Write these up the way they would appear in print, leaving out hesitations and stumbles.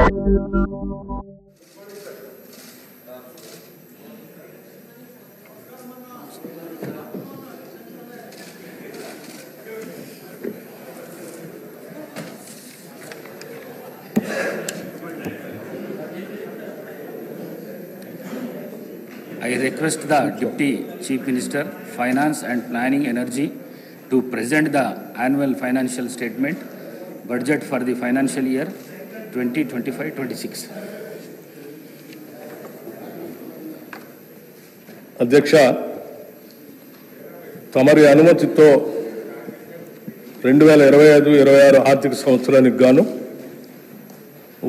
I request the Deputy Chief Minister, Finance and Planning Energy to present the annual financial statement, budget for the financial year 2025-26. అధ్యక్ష, తమరి అనుమతితో 2025-26 ఆర్థిక సంవత్సరానికి గాను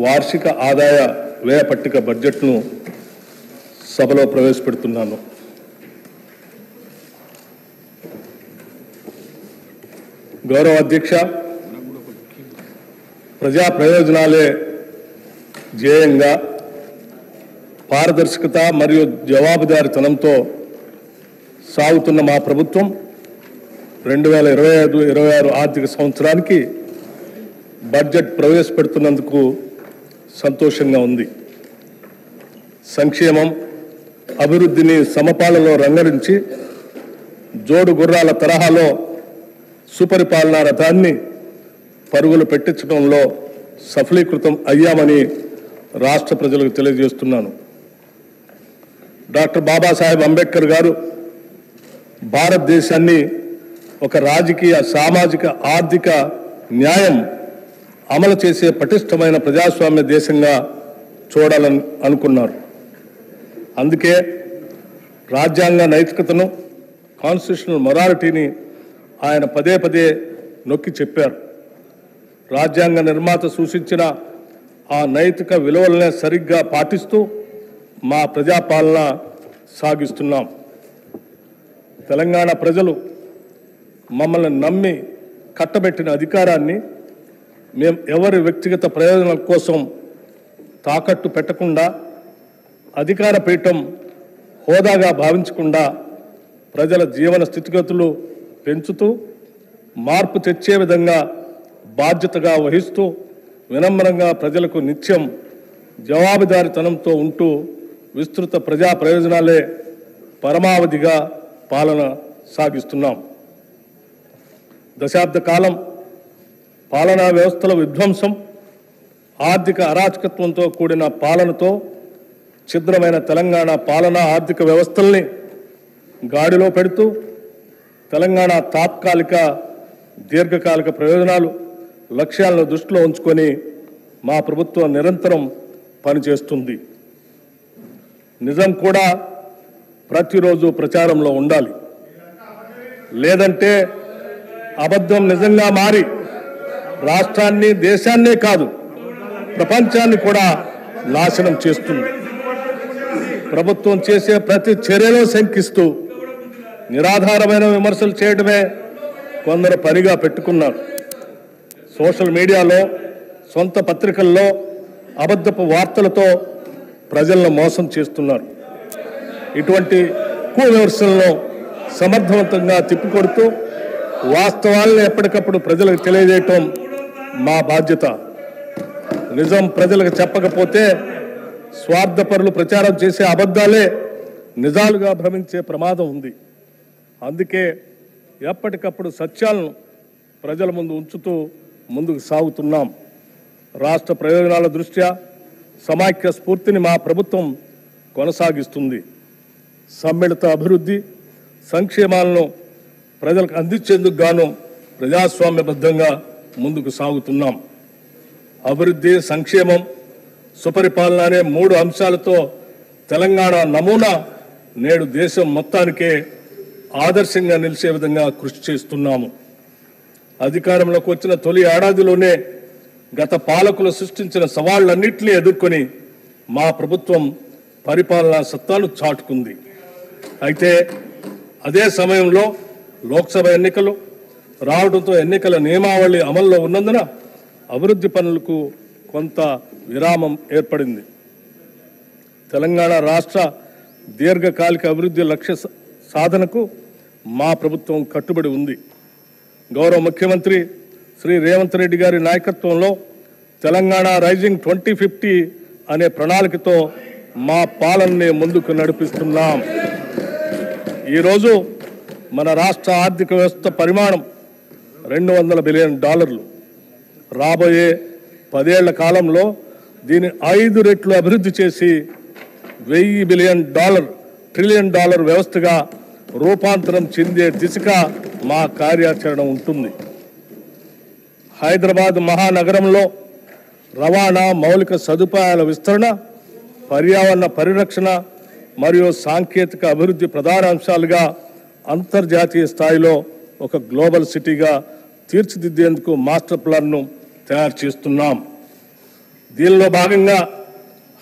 వార్షిక ఆదాయ వ్యయ పట్టిక బడ్జెట్ను సభలో ప్రవేశపెడుతున్నాను. గౌరవ అధ్యక్ష, ప్రజా ప్రయోజనాలే ధ్యేయంగా పారదర్శకత మరియు జవాబుదారీతనంతో సాగుతున్న మా ప్రభుత్వం 2025-26 ఆర్థిక సంవత్సరానికి బడ్జెట్ ప్రవేశపెడుతున్నందుకు సంతోషంగా ఉంది. సంక్షేమం, అభివృద్ధిని సమపాలలో రంగరించి జోడు గుర్రాల తరహాలో సుపరిపాలనా రథాన్ని పరుగులు పెట్టించడంలో సఫలీకృతం అయ్యామని రాష్ట్ర ప్రజలకు తెలియజేస్తున్నాను. డాక్టర్ బాబాసాహెబ్ అంబేద్కర్ గారు భారతదేశాన్ని ఒక రాజకీయ, సామాజిక, ఆర్థిక న్యాయం అమలు చేసే పటిష్టమైన ప్రజాస్వామ్య దేశంగా చూడాలని అనుకున్నారు. అందుకే రాజ్యాంగ నైతికతను, కాన్స్టిట్యూషనల్ మొరాలిటీని ఆయన పదే పదే నొక్కి చెప్పారు. రాజ్యాంగ నిర్మాత సూచించిన ఆ నైతిక విలువలనే సరిగ్గా పాటిస్తూ మా ప్రజాపాలన సాగిస్తున్నాం. తెలంగాణ ప్రజలు మమ్మల్ని నమ్మి కట్టబెట్టిన అధికారాన్ని మేము ఎవరి వ్యక్తిగత ప్రయోజనాల కోసం తాకట్టు పెట్టకుండా, అధికార పీఠం హోదాగా భావించకుండా ప్రజల జీవన స్థితిగతులు పెంచుతూ, మార్పు తెచ్చే విధంగా బాధ్యతగా వహిస్తూ, వినమ్రంగా ప్రజలకు నిత్యం జవాబుదారీతనంతో ఉంటూ విస్తృత ప్రజా ప్రయోజనాలే పరమావధిగా పాలన సాగిస్తున్నాం. దశాబ్ద కాలం పాలనా వ్యవస్థల విధ్వంసం, ఆర్థిక అరాచకత్వంతో కూడిన పాలనతో ఛిద్రమైన తెలంగాణ పాలనా ఆర్థిక వ్యవస్థల్ని గాడిలో పెడుతూ తెలంగాణ తాత్కాలిక, దీర్ఘకాలిక ప్రయోజనాలు, లక్ష్యాలను దృష్టిలో ఉంచుకొని మా ప్రభుత్వం నిరంతరం పనిచేస్తుంది. నిజం కూడా ప్రతిరోజు ప్రచారంలో ఉండాలి. లేదంటే అబద్ధం నిజంగా మారి రాష్ట్రాన్ని, దేశాన్నే కాదు ప్రపంచాన్ని కూడా నాశనం చేస్తుంది. ప్రభుత్వం చేసే ప్రతి చర్యలో శంకిస్తూ నిరాధారమైన విమర్శలు చేయడమే కొందరు పనిగా పెట్టుకున్నారు. సోషల్ మీడియాలో, సొంత పత్రికల్లో అబద్ధపు వార్తలతో ప్రజలను మోసం చేస్తున్నారు. ఇటువంటి విమర్శలను సమర్థవంతంగా తిప్పికొడుతూ వాస్తవాలను ఎప్పటికప్పుడు ప్రజలకు తెలియజేయటం మా బాధ్యత. నిజం ప్రజలకు చెప్పకపోతే స్వార్థపరులు ప్రచారం చేసే అబద్ధాలే నిజాలుగా భ్రమించే ప్రమాదం ఉంది. అందుకే ఎప్పటికప్పుడు సత్యాలను ప్రజల ముందు ఉంచుతూ ముందుకు సాగుతున్నాం. రాష్ట్ర ప్రయోజనాల దృష్ట్యా సమాఖ్య స్ఫూర్తిని మా ప్రభుత్వం కొనసాగిస్తుంది. సమ్మిళిత అభివృద్ధి, సంక్షేమాలను ప్రజలకు అందించేందుకు గాను ప్రజాస్వామ్యబద్ధంగా ముందుకు సాగుతున్నాం. అభివృద్ధి, సంక్షేమం, సుపరిపాలన అనే 3 అంశాలతో తెలంగాణ నమూనా నేడు దేశం మొత్తానికే ఆదర్శంగా నిలిచే విధంగా కృషి చేస్తున్నాము. అధికారంలోకి వచ్చిన తొలి ఏడాదిలోనే గత పాలకులు సృష్టించిన సవాళ్లన్నింటినీ ఎదుర్కొని మా ప్రభుత్వం పరిపాలనా సత్తాను చాటుకుంది. అయితే అదే సమయంలో లోక్సభ ఎన్నికలు రావడంతో ఎన్నికల నియమావళి అమల్లో ఉన్నందున అభివృద్ధి పనులకు కొంత విరామం ఏర్పడింది. తెలంగాణ రాష్ట్ర దీర్ఘకాలిక అభివృద్ధి లక్ష్య సాధనకు మా ప్రభుత్వం కట్టుబడి ఉంది. గౌరవ ముఖ్యమంత్రి శ్రీ రేవంత్ రెడ్డి గారి నాయకత్వంలో తెలంగాణ రైజింగ్ 2050 అనే ప్రణాళికతో మా పాలనని ముందుకు నడిపిస్తున్నాం. ఈరోజు మన రాష్ట్ర ఆర్థిక వ్యవస్థ పరిమాణం $200 బిలియన్. రాబోయే 10 ఏళ్ల కాలంలో దీన్ని 5 రెట్లు అభివృద్ధి చేసి $1,000 ట్రిలియన్ వ్యవస్థగా రూపాంతరం చెందే దిశగా మా కార్యాచరణ ఉంటుంది. హైదరాబాద్ మహానగరంలో రవాణా, మౌలిక సదుపాయాల విస్తరణ, పర్యావరణ పరిరక్షణ మరియు సాంకేతిక అభివృద్ధి ప్రధాన అంశాలుగా అంతర్జాతీయ స్థాయిలో ఒక గ్లోబల్ సిటీగా తీర్చిదిద్దేందుకు మాస్టర్ ప్లాన్ను తయారు చేస్తున్నాం. దీనిలో భాగంగా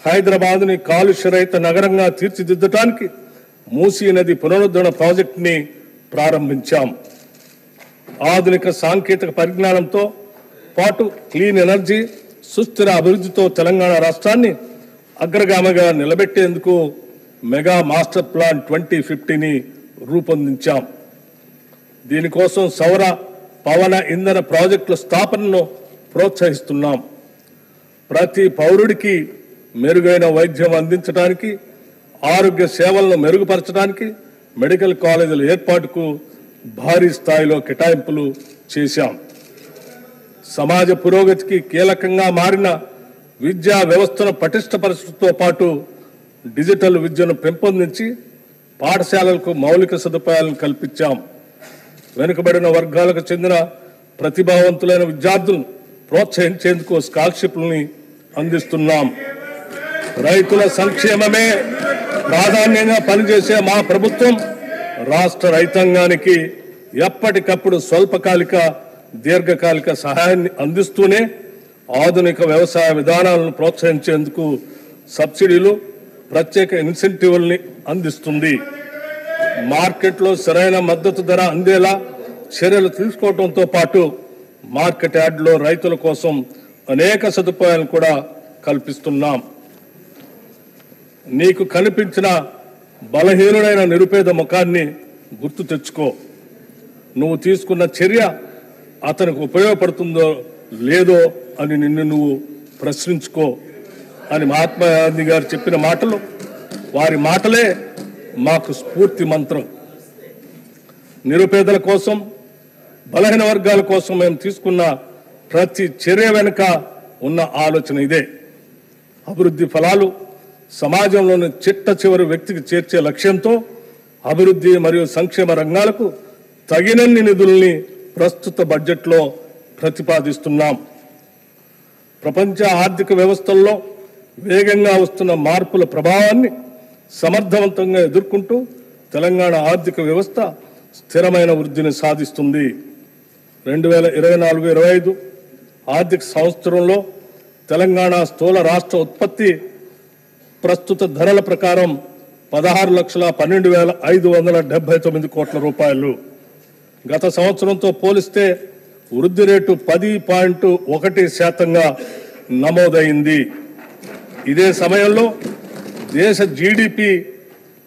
హైదరాబాద్ని కాలుష్యరహిత నగరంగా తీర్చిదిద్దడానికి మూసీ నది పునరుద్ధరణ ప్రాజెక్టుని ప్రారంభించాం. ఆధునిక సాంకేతిక పరిజ్ఞానంతో పాటు క్లీన్ ఎనర్జీ, సుస్థిర అభివృద్ధితో తెలంగాణ రాష్ట్రాన్ని అగ్రగామిగా నిలబెట్టేందుకు మెగా మాస్టర్ ప్లాన్ 2050ని రూపొందించాం. దీనికోసం సౌర, పవన ఇంధన ప్రాజెక్టుల స్థాపనను ప్రోత్సహిస్తున్నాం. ప్రతి పౌరుడికి మెరుగైన వైద్యం అందించడానికి, ఆరోగ్య సేవలను మెరుగుపరచడానికి మెడికల్ కాలేజీల ఏర్పాటుకు భారీ స్థాయిలో కేటాయింపులు చేశాం. సమాజ పురోగతికి కీలకంగా మారిన విద్యా వ్యవస్థను పటిష్టపరచడంతో పాటు డిజిటల్ విద్యను పెంపొందించి పాఠశాలలకు మౌలిక సదుపాయాలను కల్పించాం. వెనుకబడిన వర్గాలకు చెందిన ప్రతిభావంతులైన విద్యార్థులను ప్రోత్సహించేందుకు స్కాలర్షిప్లని అందిస్తున్నాం. రైతుల సంక్షేమమే ప్రాధాన్యంగా పనిచేసే మా ప్రభుత్వం రాష్ట్ర రైతాంగానికి ఎప్పటికప్పుడు స్వల్పకాలిక, దీర్ఘకాలిక సహాయాన్ని అందిస్తూనే ఆధునిక వ్యవసాయ విధానాలను ప్రోత్సహించేందుకు సబ్సిడీలు, ప్రత్యేక ఇన్సెంటివ్లని అందిస్తుంది. మార్కెట్లో సరైన మద్దతు ధర అందేలా చర్యలు తీసుకోవడంతో పాటు మార్కెట్ యార్డ్లో రైతుల కోసం అనేక సదుపాయాలను కూడా కల్పిస్తున్నాం. నీకు కనిపించిన బలహీనుడైన నిరుపేద ముఖాన్ని గుర్తు తెచ్చుకో. నువ్వు తీసుకున్న చర్య అతనికి ఉపయోగపడుతుందో లేదో అని నిన్ను నువ్వు ప్రశ్నించుకో అని మహాత్మా గాంధీ గారు చెప్పిన మాటలు, వారి మాటలే మాకు స్ఫూర్తి మంత్రం. నిరుపేదల కోసం, బలహీన వర్గాల కోసం మేము తీసుకున్న ప్రతి చర్య వెనుక ఉన్న ఆలోచన ఇదే. అభివృద్ధి ఫలాలు సమాజంలోని చిట్ట చివరి వ్యక్తికి చేర్చే లక్ష్యంతో అభివృద్ధి మరియు సంక్షేమ రంగాలకు తగినన్ని నిధుల్ని ప్రస్తుత బడ్జెట్లో ప్రతిపాదిస్తున్నాం. ప్రపంచ ఆర్థిక వ్యవస్థల్లో వేగంగా వస్తున్న మార్పుల ప్రభావాన్ని సమర్థవంతంగా ఎదుర్కొంటూ తెలంగాణ ఆర్థిక వ్యవస్థ స్థిరమైన వృద్ధిని సాధిస్తుంది. 2024-25 ఆర్థిక సంవత్సరంలో తెలంగాణ స్థూల రాష్ట్ర ఉత్పత్తి ప్రస్తుత ధరల ప్రకారం 16,12,579 కోట్ల రూపాయలు. గత సంవత్సరంతో పోలిస్తే వృద్ధి రేటు 10.1% నమోదైంది. ఇదే సమయంలో దేశ జీడిపి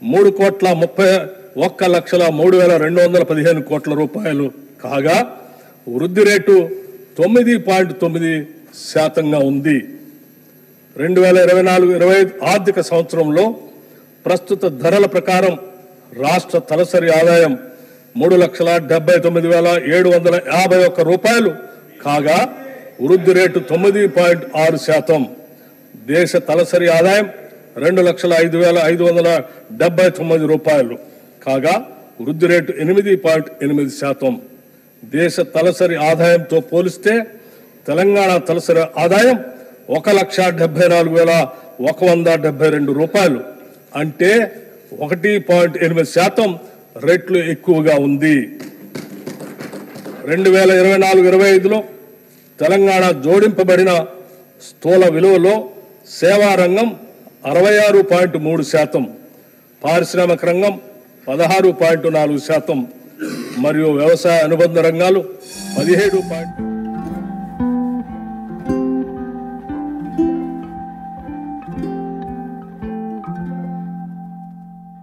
3,31,03,215 కోట్ల రూపాయలు కాగా వృద్ధి రేటు 9.9% ఉంది. 2024-25 ఆర్థిక సంవత్సరంలో ప్రస్తుత ధరల ప్రకారం రాష్ట్ర తలసరి ఆదాయం 3,79,751 రూపాయలు కాగా వృద్ధి రేటు 9.6%. దేశ తలసరి ఆదాయం 2,05,579 రూపాయలు కాగా వృద్ధి రేటు 8.8%. దేశ తలసరి ఆదాయంతో పోలిస్తే తెలంగాణ తలసరి ఆదాయం 1,74,172 రూపాయలు, అంటే 1.8% రెట్లు ఎక్కువగా ఉంది. 2024-25లో తెలంగాణ జోడింపబడిన స్థూల విలువలో సేవా రంగం 66.3%, పారిశ్రామిక రంగం 16.4% మరియు వ్యవసాయ అనుబంధ రంగాలు 17.